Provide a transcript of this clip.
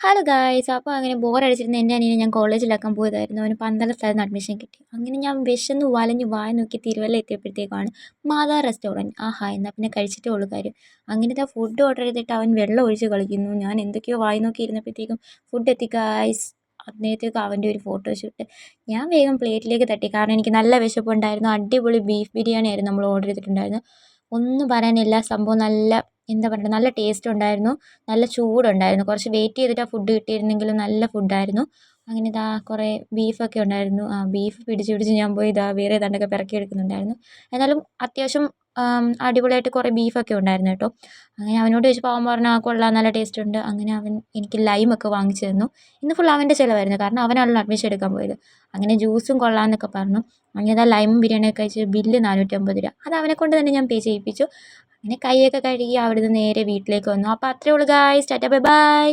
Hello guys. അപ്പോൾ അങ്ങനെ ബോറടിച്ചിരുന്ന എൻ്റെ അനിയനെ ഞാൻ കോളേജിലാക്കാൻ പോയതായിരുന്നു. അവന് പന്തളത്തായിരുന്നു അഡ്മിഷൻ കിട്ടി. അങ്ങനെ ഞാൻ വിശന്ന് വലഞ്ഞ് വായ നോക്കി തിരുവല്ല എത്തിയപ്പോഴത്തേക്കാണ് മാതാ റെസ്റ്റോറൻറ്റ്. ആഹാ, എന്നാൽ പിന്നെ കഴിച്ചിട്ടേ ഉള്ളൂ കാര്യം. അങ്ങനത്തെ ഫുഡ് ഓർഡർ ചെയ്തിട്ട് അവൻ വെള്ളം ഒഴിച്ച് കളിക്കുന്നു. ഞാൻ എന്തൊക്കെയോ വായി നോക്കി ഇരുന്നപ്പോഴത്തേക്കും ഫുഡ് എത്തി ഗായ്സ്. അന്നേരത്തേക്ക് അവൻ്റെ ഒരു ഫോട്ടോഷൂട്ട്. ഞാൻ വേഗം പ്ലേറ്റിലേക്ക് തട്ടി, കാരണം എനിക്ക് നല്ല വിശപ്പുണ്ടായിരുന്നു. അടിപൊളി ബീഫ് ബിരിയാണി ആയിരുന്നു നമ്മൾ ഓർഡർ ചെയ്തിട്ടുണ്ടായിരുന്നു. ഒന്നും പറയാനില്ല, സംഭവം നല്ല എന്താ പറയുക, നല്ല ടേസ്റ്റ് ഉണ്ടായിരുന്നു. നല്ല ചൂടുണ്ടായിരുന്നു. കുറച്ച് വെയിറ്റ് ചെയ്തിട്ട് ആ ഫുഡ് കിട്ടിയിരുന്നെങ്കിലും നല്ല ഫുഡായിരുന്നു. അങ്ങനെ ഇതാ കുറേ ബീഫൊക്കെ ഉണ്ടായിരുന്നു. ആ ബീഫ് പിടിച്ച് പിടിച്ച് ഞാൻ പോയി ഇതാ വേറെ ഏതാണ്ടൊക്കെ പെറുക്കിയെടുക്കുന്നുണ്ടായിരുന്നു. എന്നാലും അത്യാവശ്യം അടിപൊളിയായിട്ട് കുറേ ബീഫൊക്കെ ഉണ്ടായിരുന്നു കേട്ടോ. അങ്ങനെ അവനോട് ചോദിച്ചപ്പോൾ അവൻ പറഞ്ഞു, ആ കൊള്ളാം, നല്ല ടേസ്റ്റ് ഉണ്ട്. അങ്ങനെ അവൻ എനിക്ക് ലൈമൊക്കെ വാങ്ങിച്ചു തന്നു. ഇന്ന് ഫുൾ അവൻ്റെ ചിലവായിരുന്നു, കാരണം അവനാണല്ലോ അഡ്മിഷൻ എടുക്കാൻ പോയത്. അങ്ങനെ ജ്യൂസും കൊള്ളാമെന്നൊക്കെ പറഞ്ഞു. അങ്ങനെ ഇതാ ലൈമും ബിരിയാണിയൊക്കെ കഴിച്ച് ബില്ല് 450 രൂപ. അത് അവനെ കൊണ്ട് തന്നെ ഞാൻ പേ ചെയ്യിപ്പിച്ചു. അങ്ങനെ കൈയൊക്കെ കഴുകി അവിടുന്ന് നേരെ വീട്ടിലേക്ക് വന്നു. അപ്പോൾ അത്രയേ ഉള്ളൂ ഗായ്സ്. Tata bye bye.